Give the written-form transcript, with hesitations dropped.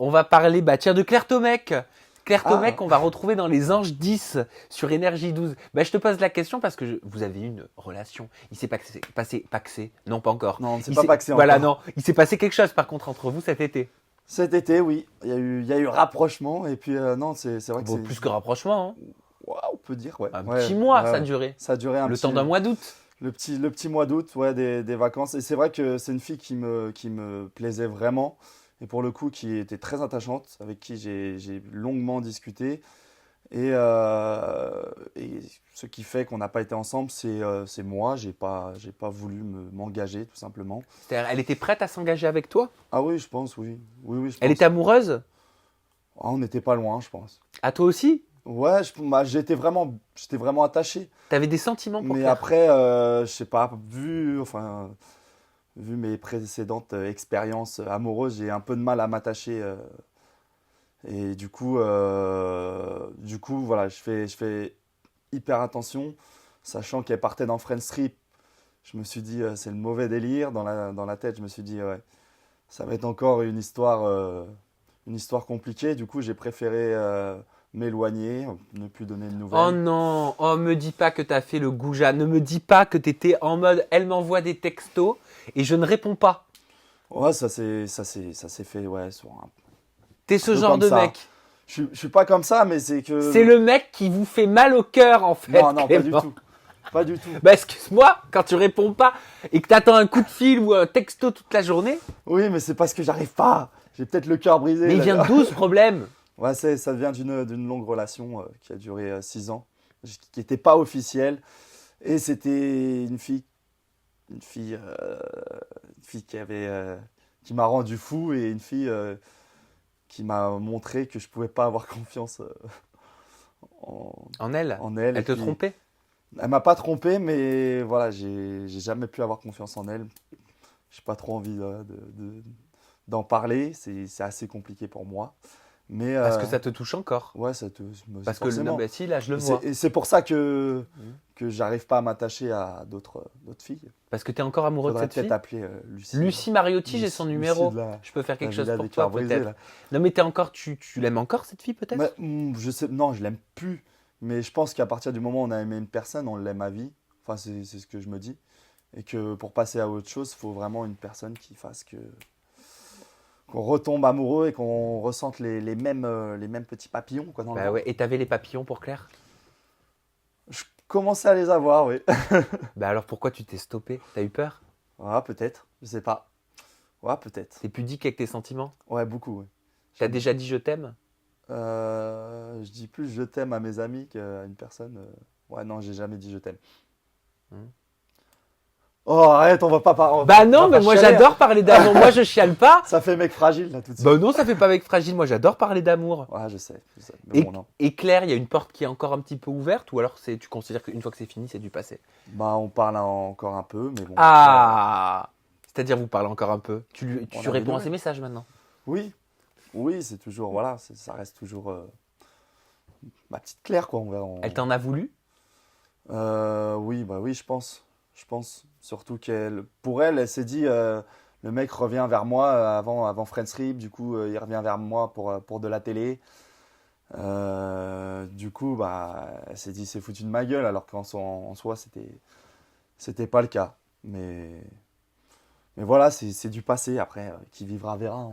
On va parler tiens, de Claire Tomec. Claire Ah, Tomec, on va retrouver dans Les Anges 10 sur Énergie 12. Je te pose la question parce que vous avez eu une relation. Il s'est passé, non pas encore. non, on ne s'est Il pas s'est- paxé Voilà, encore. non. Il s'est passé quelque chose par contre entre vous cet été. Cet été, oui, il y a eu rapprochement. Et puis, non, c'est vrai que Bon, c'est. plus que rapprochement, hein. Ouais, on peut dire, ouais. Un Ouais, petit mois, ouais, ça a ouais. duré. Ça a duré Le temps d'un mois d'août. le petit mois d'août, ouais, des vacances. Et c'est vrai que c'est une fille qui me plaisait vraiment. Et pour le coup, qui était très attachante, avec qui j'ai longuement discuté. Et ce qui fait qu'on n'a pas été ensemble, c'est moi. J'ai pas voulu m'engager, tout simplement. C'est-à-dire, elle était prête à s'engager avec toi? Ah oui, je pense, oui. Oui, oui, je Elle pense. était amoureuse? Ah, on n'était pas loin, je pense. À toi aussi? Ouais, j'étais vraiment attaché. T'avais des sentiments pour Mais Claire? après, je sais pas, vu mes précédentes expériences amoureuses, j'ai un peu de mal à m'attacher. Et du coup, voilà, je fais hyper attention, sachant qu'elle partait dans Friends Trip. Je me suis dit, c'est le mauvais délire. Dans la tête, je me suis dit, ouais, ça va être encore une histoire compliquée. Du coup, j'ai préféré m'éloigner, ne plus donner de Oh nouvelles. non, oh me dis pas que t'as fait le goujat, ne me dis pas que t'étais en mode elle m'envoie des textos et je ne réponds pas. Ouais, ça s'est fait, ouais, T'es ce peu genre comme de ça. mec. Je suis pas comme ça, mais c'est que. C'est le mec qui vous fait mal au cœur en fait. Non, non, pas du Clément. tout. Pas du tout. Excuse-moi, quand tu réponds pas et que t'attends un coup de fil ou un texto toute la journée, Oui, mais c'est parce que j'arrive pas. J'ai peut-être le cœur brisé. mais il vient là. d'où ce problème? Ouais, ça vient d'une longue relation qui a duré 6 ans, qui n'était pas officielle. Et c'était une fille qui m'a rendu fou et une fille qui m'a montré que je pouvais pas avoir confiance en, En elle? en elle. Elle te trompait? Elle m'a pas trompé, mais voilà, j'ai jamais pu avoir confiance en elle. J'ai pas trop envie d'en parler. C'est assez compliqué pour moi. Mais Parce que ça te touche encore. ouais, Parce que forcément. si, là je le Et vois. c'est pour ça que Mhm. que j'arrive pas à m'attacher à d'autres filles. Parce que t'es encore amoureux de Faudrait cette peut-être fille? appeler Lucie. Lucie Mariotti, j'ai son Lucie numéro. de la- Je peux faire quelque la chose villa pour des toi cœurs brisés, peut-être. là. Non mais tu l'aimes encore cette fille peut-être? Je sais, non, je l'aime plus. Mais je pense qu'à partir du moment où on a aimé une personne, on l'aime à vie. Enfin, c'est ce que je me dis. Et que pour passer à autre chose, il faut vraiment une personne qui fasse qu'on retombe amoureux et qu'on ressente les mêmes petits papillons, quoi, dans le Bah ventre. ouais, et t'avais les papillons pour Claire? Je commençais à les avoir, oui. Bah alors pourquoi tu t'es stoppé? T'as eu peur? Ouais, peut-être. Je sais pas. Ouais, peut-être. T'es pudique avec tes sentiments? Ouais, beaucoup, oui. T'as déjà dit je t'aime? Je dis plus je t'aime à mes amis qu'à une personne. Ouais, non, j'ai jamais dit je t'aime. Hmm. Oh, arrête, on va pas par. Bah non, mais moi j'adore parler d'amour. Moi je chiale pas. Ça fait mec fragile, là, tout de suite. Bah non, ça fait pas mec fragile. Moi j'adore parler d'amour. Ouais, je sais. Mais Et, bon, non. et Claire, il y a une porte qui est encore un petit peu ouverte ou alors tu considères qu'une fois que c'est fini, c'est du passé? Bah, on parle encore un peu, mais bon. Ah! C'est-à-dire vous parlez encore un peu. Tu On a réponds à des ses messages maintenant. Oui, oui, c'est toujours. Voilà, ça reste toujours ma petite Claire, quoi. Elle t'en a voulu? Oui, bah oui, je pense. Je pense. Surtout pour elle s'est dit, le mec revient vers moi avant Friends Trip, du coup, il revient vers moi pour de la télé. Du coup, bah, elle s'est dit, c'est foutu de ma gueule, alors en soi, c'était pas le cas. Mais voilà, c'est du passé. Après, qui vivra verra, hein.